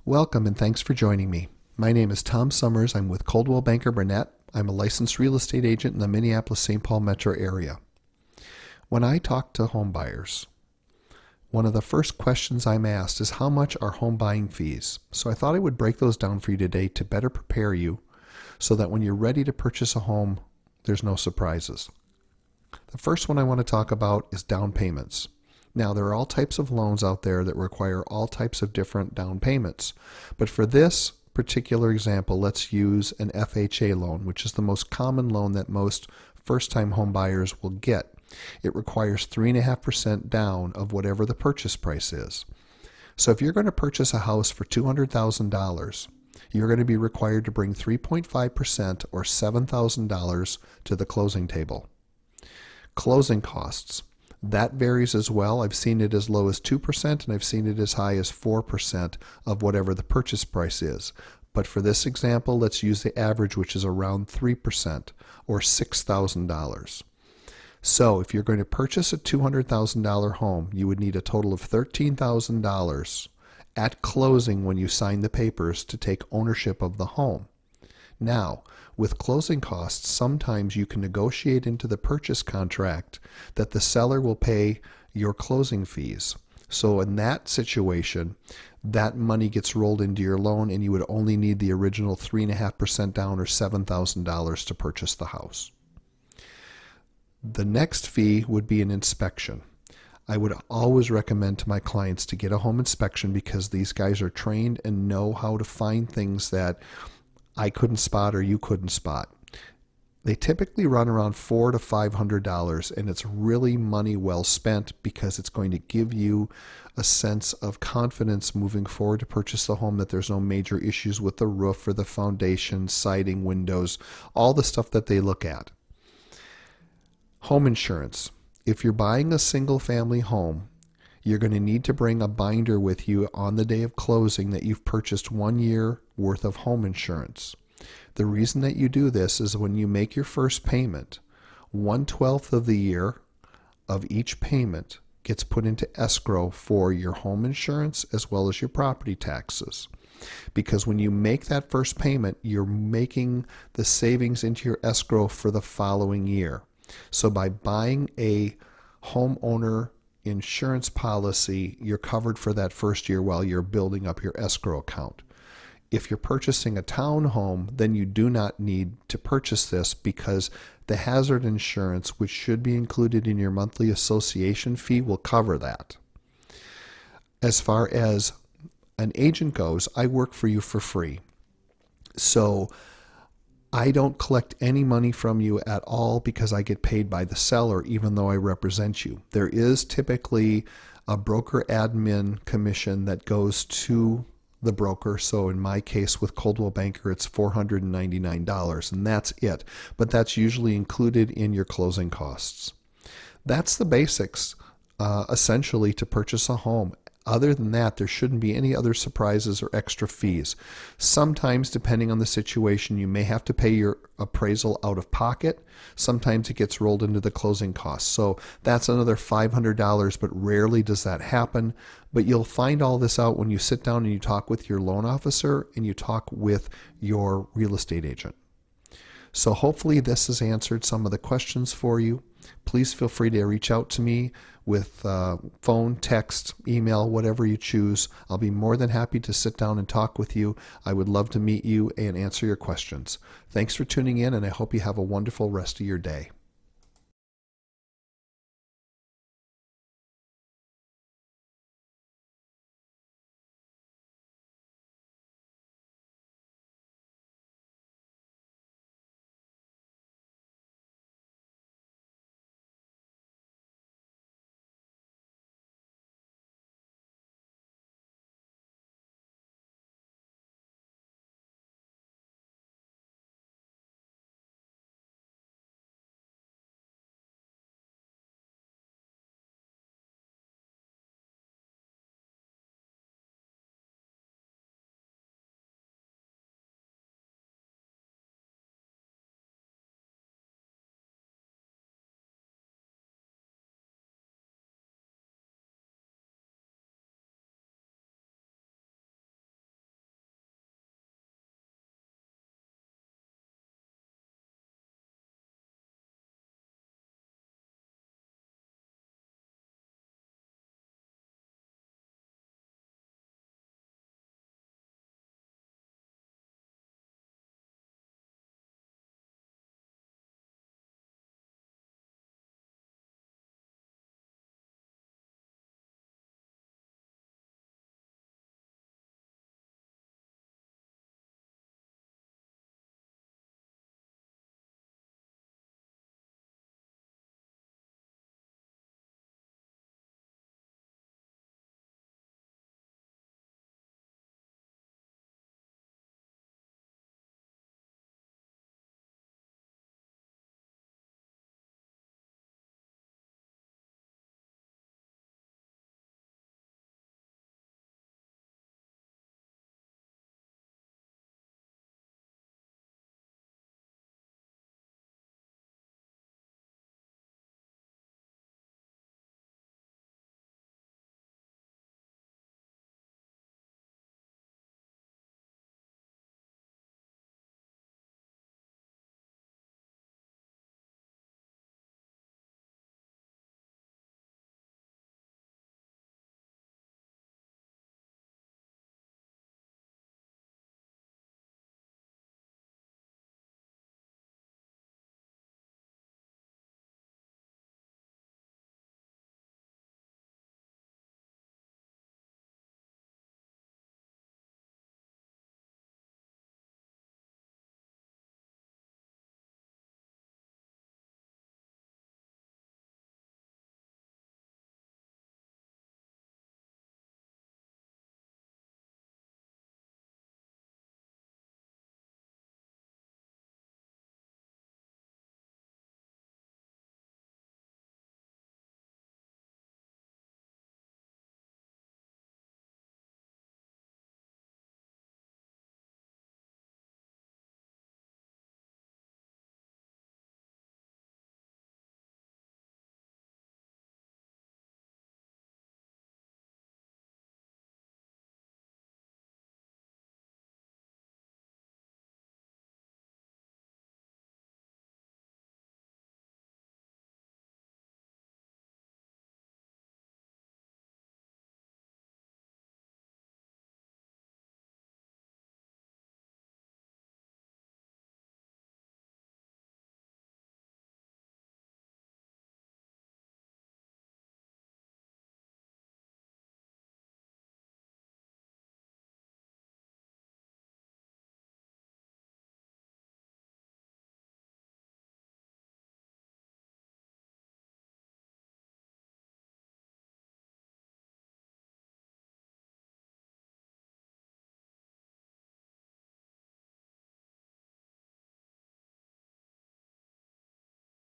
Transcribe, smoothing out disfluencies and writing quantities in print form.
Welcome and thanks for joining me. My name is Tom Sommers. I'm with Coldwell Banker Burnett. I'm a licensed real estate agent in the Minneapolis-St. Paul metro area. When I talk to home buyers, one of the first questions I'm asked is how much are home buying fees? So I thought I would break those down for you today to better prepare you so that when you're ready to purchase a home, there's no surprises. The first one I want to talk about is down payments. Now, there are all types of loans out there that require all types of different down payments. But for this particular example, let's use an FHA loan, which is the most common loan that most first-time home buyers will get. It requires 3.5% down of whatever the purchase price is. So if you're going to purchase a house for $200,000, you're going to be required to bring 3.5% or $7,000 to the closing table. Closing costs. That varies as well. I've seen it as low as 2% and I've seen it as high as 4% of whatever the purchase price is. But for this example, let's use the average, which is around 3% or $6,000. So if you're going to purchase a $200,000 home, you would need a total of $13,000 at closing when you sign the papers to take ownership of the home. Now, with closing costs, sometimes you can negotiate into the purchase contract that the seller will pay your closing fees. So in that situation, that money gets rolled into your loan and you would only need the original 3.5% down or $7,000 to purchase the house. The next fee would be an inspection. I would always recommend to my clients to get a home inspection because these guys are trained and know how to find things that I couldn't spot or you couldn't spot. They typically run around $400 to $500, and it's really money well spent because it's going to give you a sense of confidence moving forward to purchase the home that there's no major issues with the roof or the foundation, siding, windows, all the stuff that they look at. Home insurance. If you're buying a single family home, you're going to need to bring a binder with you on the day of closing that you've purchased 1 year worth of home insurance. The reason that you do this is when you make your first payment, 1/12 of the year of each payment gets put into escrow for your home insurance as well as your property taxes. Because when you make that first payment, you're making the savings into your escrow for the following year. So by buying a homeowner insurance policy, you're covered for that first year while you're building up your escrow account. If you're purchasing a townhome, then you do not need to purchase this because the hazard insurance, which should be included in your monthly association fee, will cover that. As far as an agent goes, I work for you for free. So I don't collect any money from you at all because I get paid by the seller even though I represent you. There is typically a broker admin commission that goes to the broker. So in my case with Coldwell Banker, it's $499 and that's it. But that's usually included in your closing costs. That's the basics essentially to purchase a home. Other than that, there shouldn't be any other surprises or extra fees. Sometimes, depending on the situation, you may have to pay your appraisal out of pocket. Sometimes it gets rolled into the closing costs. So that's another $500, but rarely does that happen. But you'll find all this out when you sit down and you talk with your loan officer and you talk with your real estate agent. So hopefully this has answered some of the questions for you. Please feel free to reach out to me with phone, text, email, whatever you choose. I'll be more than happy to sit down and talk with you. I would love to meet you and answer your questions. Thanks for tuning in, and I hope you have a wonderful rest of your day.